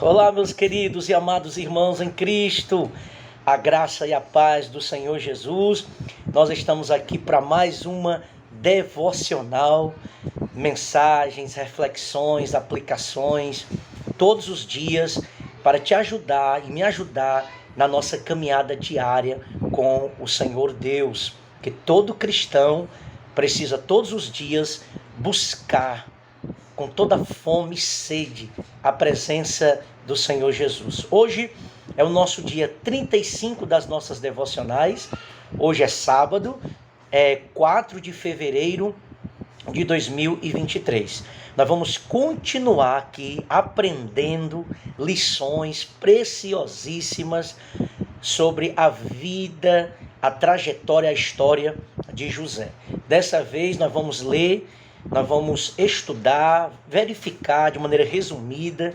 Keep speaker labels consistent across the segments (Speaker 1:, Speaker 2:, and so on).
Speaker 1: Olá, meus queridos e amados irmãos em Cristo, a graça e a paz do Senhor Jesus. Nós estamos aqui para mais uma devocional, mensagens, reflexões, aplicações, todos os dias para te ajudar e me ajudar na nossa caminhada diária com o Senhor Deus, que todo cristão precisa todos os dias buscar com toda fome e sede a presença do Senhor Jesus. Hoje é o nosso dia 35 das nossas devocionais. Hoje é sábado, 4 de fevereiro de 2023. Nós vamos continuar aqui aprendendo lições preciosíssimas sobre a vida, a trajetória, a história de José. Dessa vez nós vamos ler, nós vamos estudar, verificar de maneira resumida,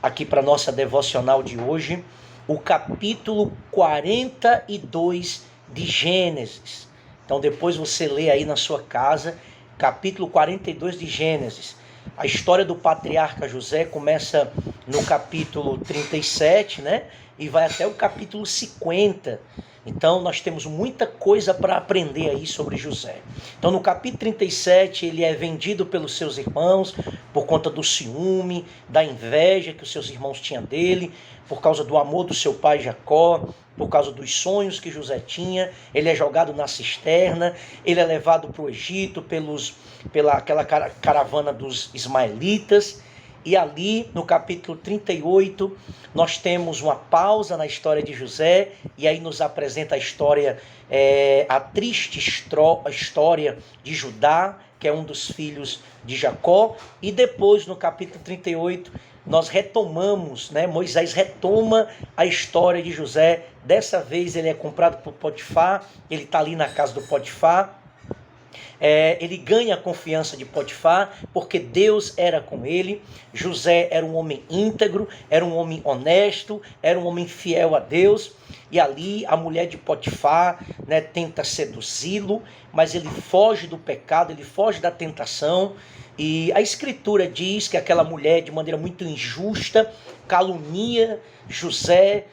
Speaker 1: aqui para a nossa devocional de hoje, o capítulo 42 de Gênesis. Então depois você lê aí na sua casa, capítulo 42 de Gênesis. A história do patriarca José começa no capítulo 37, né? E vai até o capítulo 50. Então nós temos muita coisa para aprender aí sobre José. Então no capítulo 37 ele é vendido pelos seus irmãos por conta do ciúme, da inveja que os seus irmãos tinham dele, por causa do amor do seu pai Jacó, por causa dos sonhos que José tinha. Ele é jogado na cisterna, ele é levado para o Egito pela aquela caravana dos ismaelitas. E ali, no capítulo 38, nós temos uma pausa na história de José, e aí nos apresenta a história, a triste história de Judá, que é um dos filhos de Jacó. E depois, no capítulo 38, nós retomamos, Moisés retoma a história de José. Dessa vez ele é comprado por Potifar, ele está ali na casa do Potifar. Ele ganha a confiança de Potifar, porque Deus era com ele. José era um homem íntegro, era um homem honesto, era um homem fiel a Deus. E ali a mulher de Potifar, tenta seduzi-lo, mas ele foge do pecado, ele foge da tentação. E a escritura diz que aquela mulher, de maneira muito injusta, calunia José,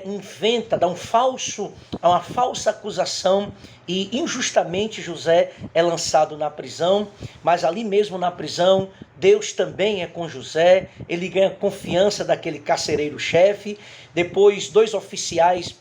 Speaker 1: inventa, dá uma falsa acusação, e injustamente José é lançado na prisão. Mas ali mesmo na prisão, Deus também é com José. Ele ganha confiança daquele carcereiro-chefe. Depois 2 oficiais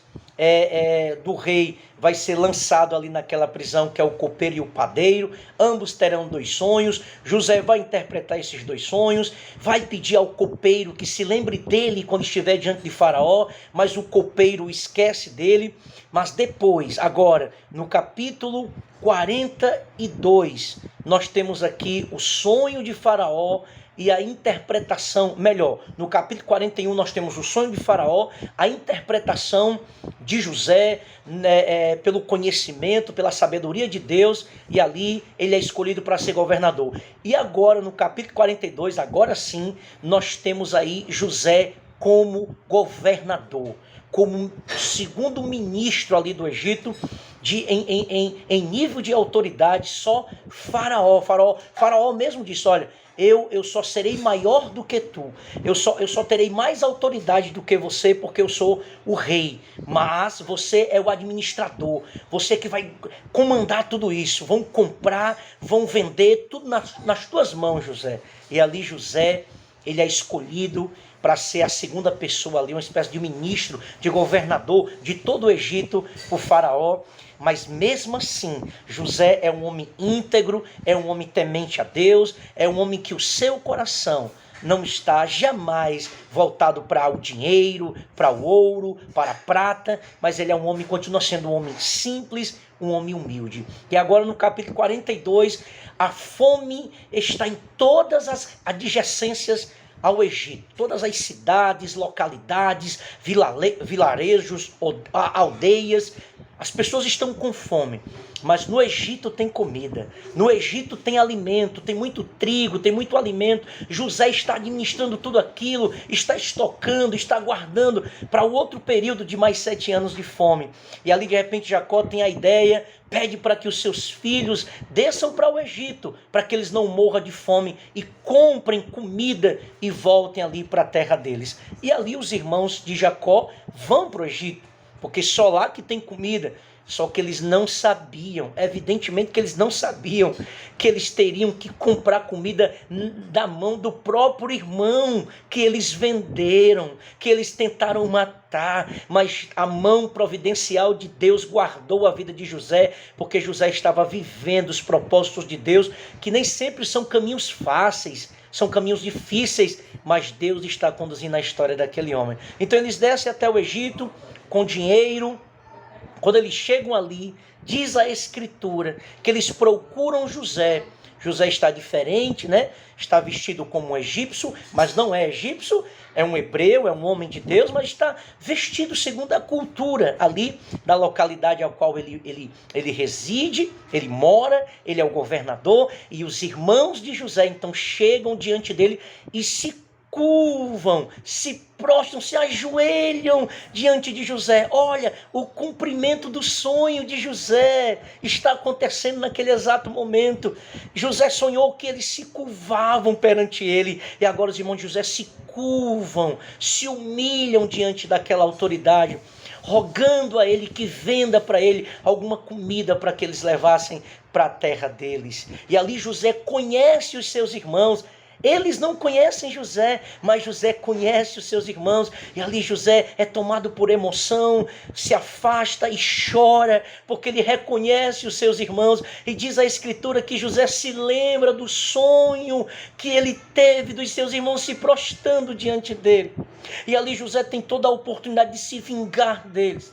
Speaker 1: do rei vai ser lançado ali naquela prisão, que é o copeiro e o padeiro. Ambos terão 2 sonhos. José vai interpretar esses 2 sonhos, vai pedir ao copeiro que se lembre dele quando estiver diante de Faraó, mas o copeiro esquece dele. Mas depois, agora, no capítulo 42, nós temos aqui o sonho de Faraó e a interpretação, melhor, no capítulo 41 nós temos o sonho de Faraó, a interpretação de José, pelo conhecimento, pela sabedoria de Deus, e ali ele é escolhido para ser governador. E agora no capítulo 42, agora sim, nós temos aí José como governador, como segundo ministro ali do Egito, em nível de autoridade. Só Faraó mesmo disse: olha, eu só serei maior do que tu, eu só terei mais autoridade do que você, porque eu sou o rei, mas você é o administrador, você que vai comandar tudo isso. Vão comprar, vão vender, tudo nas tuas mãos, José. E ali José, ele é escolhido para ser a segunda pessoa ali, uma espécie de ministro, de governador de todo o Egito por Faraó. Mas mesmo assim, José é um homem íntegro, é um homem temente a Deus, é um homem que o seu coração não está jamais voltado para o dinheiro, para o ouro, para a prata, mas ele é um homem, continua sendo um homem simples, um homem humilde. E agora no capítulo 42, a fome está em todas as adjacências ao Egito, todas as cidades, localidades, vilarejos, aldeias. As pessoas estão com fome, mas no Egito tem comida, no Egito tem alimento, tem muito trigo, tem muito alimento. José está administrando tudo aquilo, está estocando, está guardando para o outro período de mais 7 anos de fome. E ali de repente Jacó tem a ideia, pede para que os seus filhos desçam para o Egito, para que eles não morram de fome, e comprem comida e e voltem ali para a terra deles. E ali os irmãos de Jacó vão para o Egito, porque só lá que tem comida. Só que eles não sabiam, evidentemente que eles não sabiam que eles teriam que comprar comida da mão do próprio irmão que eles venderam, que eles tentaram matar, mas a mão providencial de Deus guardou a vida de José, porque José estava vivendo os propósitos de Deus, que nem sempre são caminhos fáceis, são caminhos difíceis, mas Deus está conduzindo a história daquele homem. Então eles descem até o Egito com dinheiro. Quando eles chegam ali, diz a Escritura que eles procuram José. José está diferente, né? Está vestido como um egípcio, mas não é egípcio, é um hebreu, é um homem de Deus, mas está vestido segundo a cultura ali da localidade ao qual ele reside, ele mora, ele é o governador, e os irmãos de José então chegam diante dele e se curvam, se prostram, se ajoelham diante de José. Olha, o cumprimento do sonho de José está acontecendo naquele exato momento. José sonhou que eles se curvavam perante ele, e agora os irmãos de José se curvam, se humilham diante daquela autoridade, rogando a ele que venda para ele alguma comida para que eles levassem para a terra deles. E ali José conhece os seus irmãos. Eles não conhecem José, mas José conhece os seus irmãos. E ali José é tomado por emoção, se afasta e chora, porque ele reconhece os seus irmãos. E diz a Escritura que José se lembra do sonho que ele teve dos seus irmãos se prostrando diante dele. E ali José tem toda a oportunidade de se vingar deles.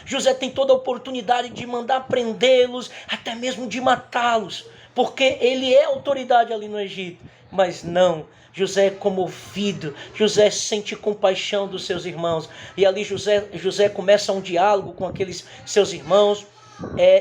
Speaker 1: José tem toda a oportunidade de mandar prendê-los, até mesmo de matá-los, porque ele é autoridade ali no Egito. Mas não, José é comovido, José sente compaixão dos seus irmãos. E ali José começa um diálogo com aqueles seus irmãos,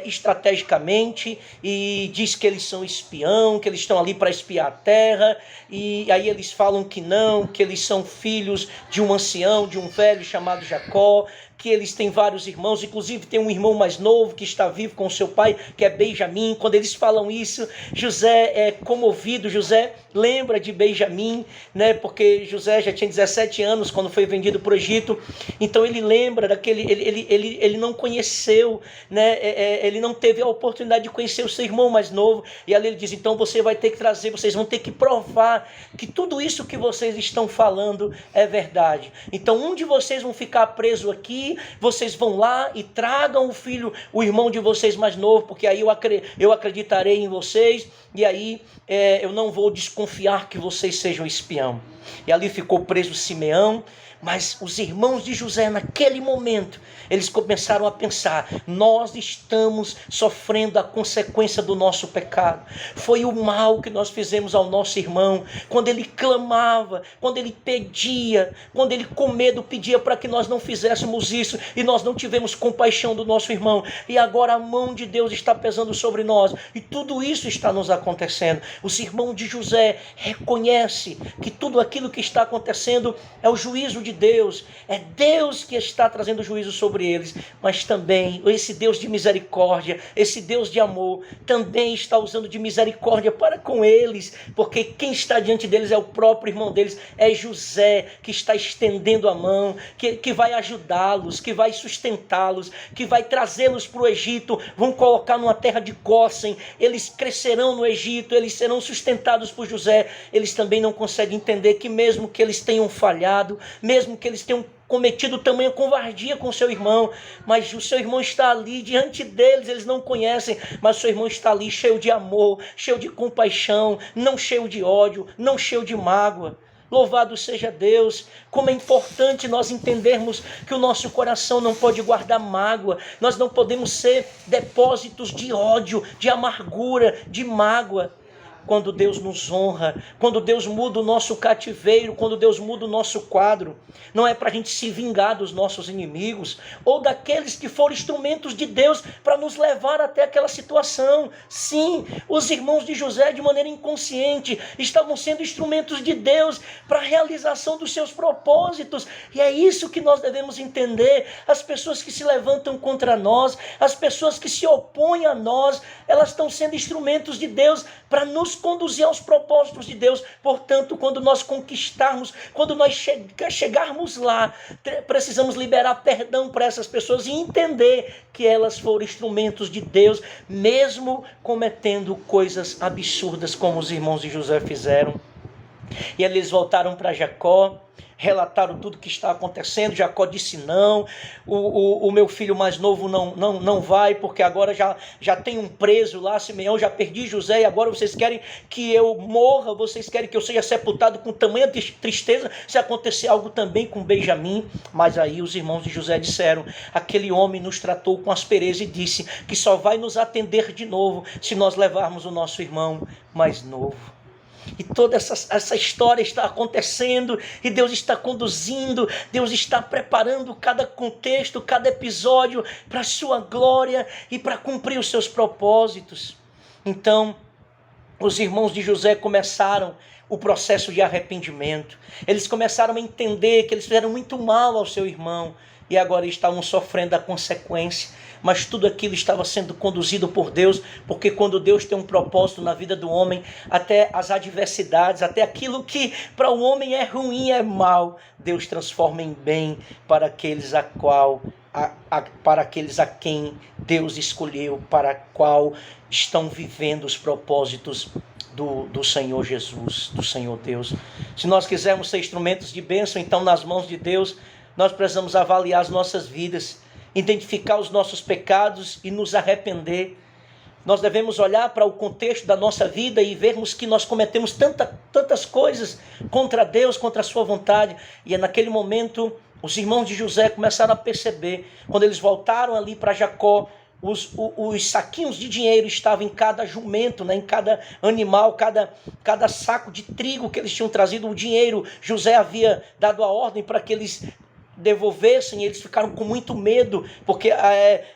Speaker 1: estrategicamente, e diz que eles são espião, que eles estão ali para espiar a terra. E aí eles falam que não, que eles são filhos de um ancião, de um velho chamado Jacó, que eles têm vários irmãos, inclusive tem um irmão mais novo que está vivo com seu pai, que é Benjamim. Quando eles falam isso, José é comovido. José lembra de Benjamim, né? Porque José já tinha 17 anos quando foi vendido para o Egito. Então ele lembra daquele, ele não conheceu, né? Ele não teve a oportunidade de conhecer o seu irmão mais novo. E ali ele diz: então você vai ter que trazer, vocês vão ter que provar que tudo isso que vocês estão falando é verdade. Então um de vocês vão ficar preso aqui, vocês vão lá e tragam o filho, o irmão de vocês mais novo, porque aí eu acreditarei em vocês, e aí eu não vou desconfiar que vocês sejam espião. E ali ficou preso Simeão. Mas os irmãos de José, naquele momento, eles começaram a pensar: nós estamos sofrendo a consequência do nosso pecado. Foi o mal que nós fizemos ao nosso irmão, quando ele clamava, quando ele pedia, quando ele com medo pedia para que nós não fizéssemos isso, e nós não tivemos compaixão do nosso irmão. E agora a mão de Deus está pesando sobre nós, e tudo isso está nos acontecendo. Os irmãos de José reconhecem que tudo aquilo que está acontecendo é o juízo de Deus, é Deus que está trazendo juízo sobre eles, mas também esse Deus de misericórdia, esse Deus de amor, também está usando de misericórdia para com eles, porque quem está diante deles é o próprio irmão deles, é José, que está estendendo a mão, que vai ajudá-los, que vai sustentá-los, que vai trazê-los para o Egito, vão colocar numa terra de Gósen, eles crescerão no Egito, eles serão sustentados por José. Eles também não conseguem entender que mesmo que eles tenham falhado, mesmo que eles tenham cometido tamanha covardia com seu irmão, mas o seu irmão está ali diante deles, eles não conhecem, mas o seu irmão está ali cheio de amor, cheio de compaixão, não cheio de ódio, não cheio de mágoa. Louvado seja Deus. Como é importante nós entendermos que o nosso coração não pode guardar mágoa, nós não podemos ser depósitos de ódio, de amargura, de mágoa. Quando Deus nos honra, quando Deus muda o nosso cativeiro, quando Deus muda o nosso quadro, não é para a gente se vingar dos nossos inimigos ou daqueles que foram instrumentos de Deus para nos levar até aquela situação. Sim, os irmãos de José, de maneira inconsciente, estavam sendo instrumentos de Deus para a realização dos seus propósitos, e é isso que nós devemos entender. As pessoas que se levantam contra nós, as pessoas que se opõem a nós, elas estão sendo instrumentos de Deus para nos conduzir aos propósitos de Deus. Portanto, quando nós conquistarmos, quando nós chegarmos lá, precisamos liberar perdão para essas pessoas e entender que elas foram instrumentos de Deus, mesmo cometendo coisas absurdas como os irmãos de José fizeram. E eles voltaram para Jacó, relataram tudo que está acontecendo. Jacó disse não, o meu filho mais novo não vai, porque agora já tem um preso lá, Simeão, já perdi José, e agora vocês querem que eu morra, vocês querem que eu seja sepultado com tamanha tristeza, se acontecer algo também com Benjamim. Mas aí os irmãos de José disseram, aquele homem nos tratou com aspereza e disse que só vai nos atender de novo se nós levarmos o nosso irmão mais novo. E toda essa história está acontecendo e Deus está conduzindo, Deus está preparando cada contexto, cada episódio para a sua glória e para cumprir os seus propósitos. Então, os irmãos de José começaram o processo de arrependimento. Eles começaram a entender que eles fizeram muito mal ao seu irmão e agora estavam sofrendo a consequência. Mas tudo aquilo estava sendo conduzido por Deus, porque quando Deus tem um propósito na vida do homem, até as adversidades, até aquilo que para o homem é ruim, é mal, Deus transforma em bem para aqueles para aqueles a quem Deus escolheu, para qual estão vivendo os propósitos do Senhor Jesus, do Senhor Deus. Se nós quisermos ser instrumentos de bênção, então nas mãos de Deus, nós precisamos avaliar as nossas vidas, identificar os nossos pecados e nos arrepender. Nós devemos olhar para o contexto da nossa vida e vermos que nós cometemos tantas coisas contra Deus, contra a sua vontade. E é naquele momento, os irmãos de José começaram a perceber, quando eles voltaram ali para Jacó, os saquinhos de dinheiro estavam em cada jumento, em cada animal, cada saco de trigo que eles tinham trazido, o dinheiro. José havia dado a ordem para que eles devolvessem. Eles ficaram com muito medo, porque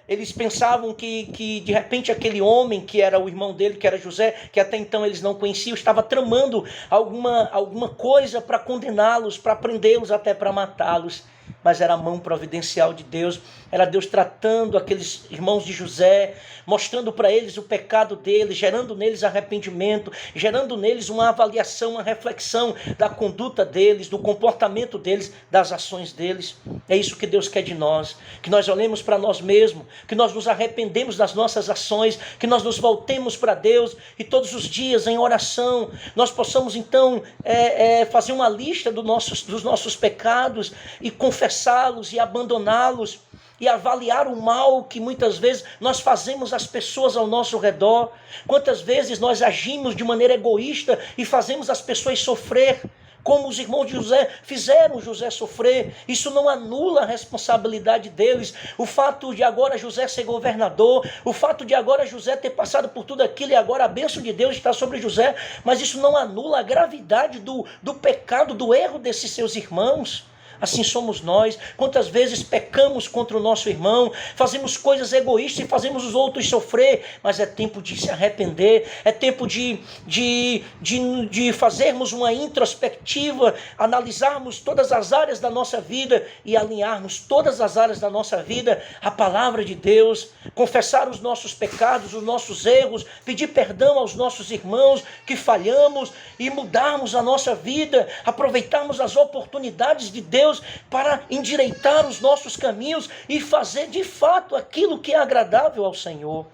Speaker 1: eles pensavam que de repente aquele homem que era o irmão dele, que era José, que até então eles não conheciam, estava tramando alguma coisa para condená-los, para prendê-los, até para matá-los. Mas era a mão providencial de Deus, era Deus tratando aqueles irmãos de José, mostrando para eles o pecado deles, gerando neles arrependimento, gerando neles uma avaliação, uma reflexão da conduta deles, do comportamento deles, das ações deles. É isso que Deus quer de nós, que nós olhemos para nós mesmos, que nós nos arrependemos das nossas ações, que nós nos voltemos para Deus e todos os dias em oração nós possamos então fazer uma lista dos nossos pecados e confessá-los e abandoná-los e avaliar o mal que muitas vezes nós fazemos às pessoas ao nosso redor. Quantas vezes nós agimos de maneira egoísta e fazemos as pessoas sofrer, como os irmãos de José fizeram José sofrer. Isso não anula a responsabilidade deles. O fato de agora José ser governador, o fato de agora José ter passado por tudo aquilo e agora a bênção de Deus está sobre José, mas isso não anula a gravidade do pecado, do erro desses seus irmãos. Assim somos nós. Quantas vezes pecamos contra o nosso irmão, fazemos coisas egoístas e fazemos os outros sofrer, mas é tempo de se arrepender, é tempo de fazermos uma introspectiva, analisarmos todas as áreas da nossa vida e alinharmos todas as áreas da nossa vida à palavra de Deus, confessar os nossos pecados, os nossos erros, pedir perdão aos nossos irmãos que falhamos e mudarmos a nossa vida, aproveitarmos as oportunidades de Deus para endireitar os nossos caminhos e fazer de fato aquilo que é agradável ao Senhor.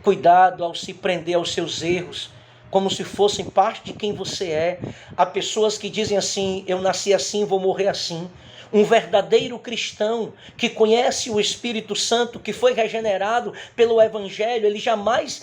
Speaker 1: Cuidado ao se prender aos seus erros, como se fossem parte de quem você é. Há pessoas que dizem assim: eu nasci assim, vou morrer assim. Um verdadeiro cristão que conhece o Espírito Santo, que foi regenerado pelo Evangelho, ele jamais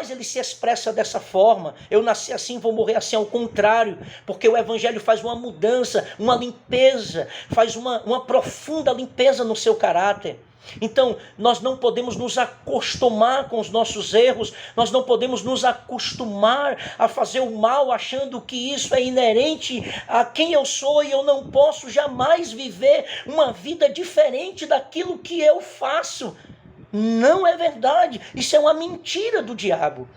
Speaker 1: ele se expressa dessa forma. Eu nasci assim, vou morrer assim. Ao contrário, porque o Evangelho faz uma mudança, uma limpeza, faz uma profunda limpeza no seu caráter. Então, nós não podemos nos acostumar com os nossos erros, nós não podemos nos acostumar a fazer o mal achando que isso é inerente a quem eu sou e eu não posso jamais viver uma vida diferente daquilo que eu faço. Não é verdade, isso é uma mentira do diabo.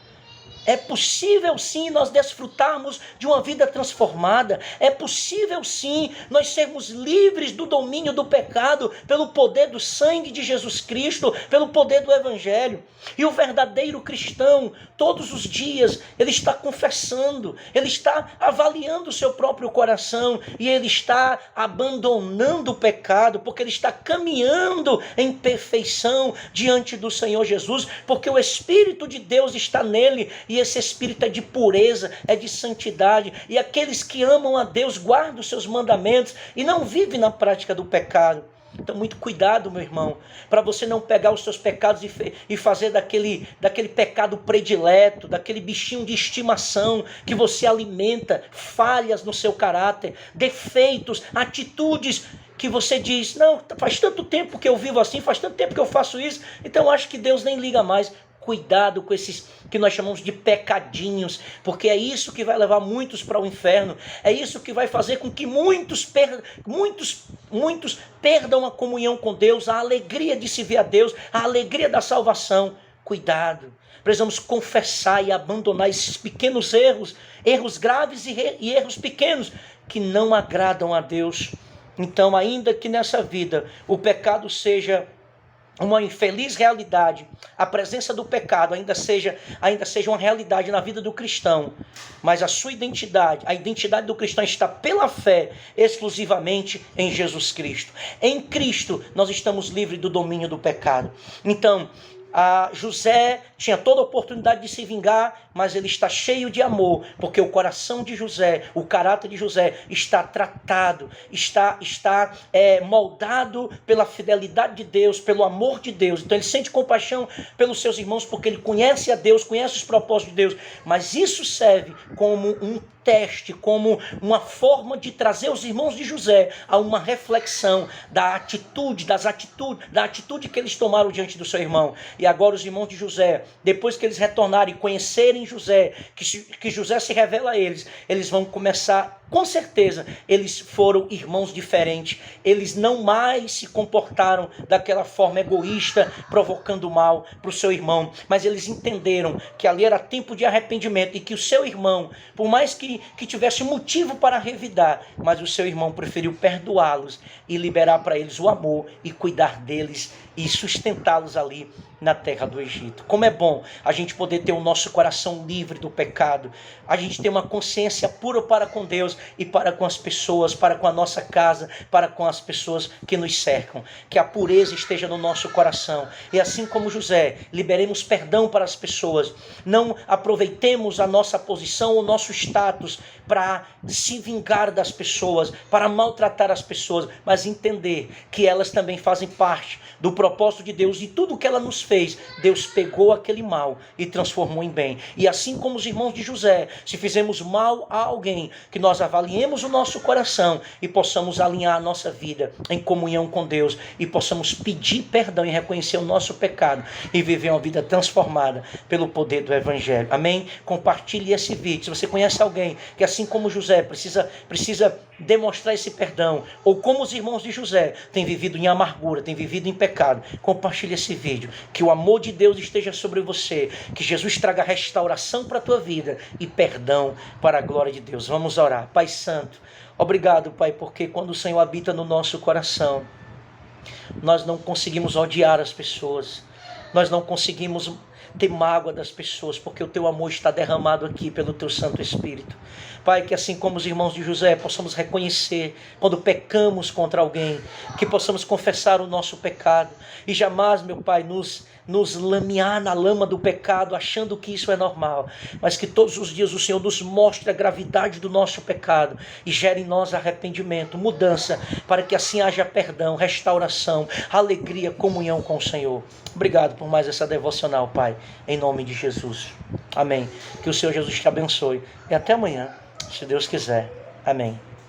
Speaker 1: É possível sim nós desfrutarmos de uma vida transformada. É possível sim nós sermos livres do domínio do pecado pelo poder do sangue de Jesus Cristo, pelo poder do Evangelho. E o verdadeiro cristão, todos os dias, ele está confessando, ele está avaliando o seu próprio coração e ele está abandonando o pecado, porque ele está caminhando em perfeição diante do Senhor Jesus, porque o Espírito de Deus está nele. E esse Espírito é de pureza, é de santidade. E aqueles que amam a Deus guardam os seus mandamentos e não vivem na prática do pecado. Então, muito cuidado, meu irmão, para você não pegar os seus pecados e fazer daquele pecado predileto, daquele bichinho de estimação que você alimenta, falhas no seu caráter, defeitos, atitudes que você diz, não, faz tanto tempo que eu vivo assim, faz tanto tempo que eu faço isso, então eu acho que Deus nem liga mais. Cuidado com esses que nós chamamos de pecadinhos, porque é isso que vai levar muitos para o inferno, é isso que vai fazer com que muitos perdam a comunhão com Deus, a alegria de se ver a Deus, a alegria da salvação. Cuidado, precisamos confessar e abandonar esses pequenos erros graves e erros pequenos que não agradam a Deus. Então, ainda que nessa vida o pecado seja uma infeliz realidade, a presença do pecado ainda seja uma realidade na vida do cristão, mas a sua identidade, a identidade do cristão está pela fé exclusivamente em Jesus Cristo. Em Cristo nós estamos livres do domínio do pecado. Então, José tinha toda a oportunidade de se vingar, mas ele está cheio de amor, porque o coração de José, o caráter de José está tratado, está moldado pela fidelidade de Deus, pelo amor de Deus. Então ele sente compaixão pelos seus irmãos, porque ele conhece a Deus, conhece os propósitos de Deus, mas isso serve como um teste, como uma forma de trazer os irmãos de José a uma reflexão da atitude que eles tomaram diante do seu irmão. E agora os irmãos de José, depois que eles retornarem e conhecerem José, que José se revela a eles, eles vão começar, com certeza, eles foram irmãos diferentes, eles não mais se comportaram daquela forma egoísta, provocando mal para o seu irmão, mas eles entenderam que ali era tempo de arrependimento e que o seu irmão, por mais que tivesse motivo para revidar, mas o seu irmão preferiu perdoá-los e liberar para eles o amor e cuidar deles e sustentá-los ali na terra do Egito. Como é bom a gente poder ter o nosso coração livre do pecado, a gente ter uma consciência pura para com Deus e para com as pessoas, para com a nossa casa, para com as pessoas que nos cercam. Que a pureza esteja no nosso coração. E assim como José, liberemos perdão para as pessoas. Não aproveitemos a nossa posição, o nosso status para se vingar das pessoas, para maltratar as pessoas, mas entender que elas também fazem parte do propósito de Deus e tudo que ela nos fez, Deus pegou aquele mal e transformou em bem. E assim como os irmãos de José, se fizemos mal a alguém, que nós avaliemos o nosso coração e possamos alinhar a nossa vida em comunhão com Deus e possamos pedir perdão e reconhecer o nosso pecado e viver uma vida transformada pelo poder do Evangelho. Amém? Compartilhe esse vídeo. Se você conhece alguém que assim como José precisa demonstrar esse perdão, ou como os irmãos de José têm vivido em amargura, têm vivido em pecado, compartilhe esse vídeo. Que o amor de Deus esteja sobre você, que Jesus traga restauração para a tua vida e perdão para a glória de Deus. Vamos orar. Pai Santo, obrigado, Pai, porque quando o Senhor habita no nosso coração, nós não conseguimos odiar as pessoas, nós não conseguimos ter mágoa das pessoas, porque o teu amor está derramado aqui pelo teu Santo Espírito. Pai, que assim como os irmãos de José, possamos reconhecer quando pecamos contra alguém, que possamos confessar o nosso pecado e jamais, meu Pai, nos lamear na lama do pecado, achando que isso é normal, mas que todos os dias o Senhor nos mostre a gravidade do nosso pecado e gere em nós arrependimento, mudança, para que assim haja perdão, restauração, alegria, comunhão com o Senhor. Obrigado por mais essa devocional, Pai, em nome de Jesus. Amém. Que o Senhor Jesus te abençoe e até amanhã, se Deus quiser. Amém.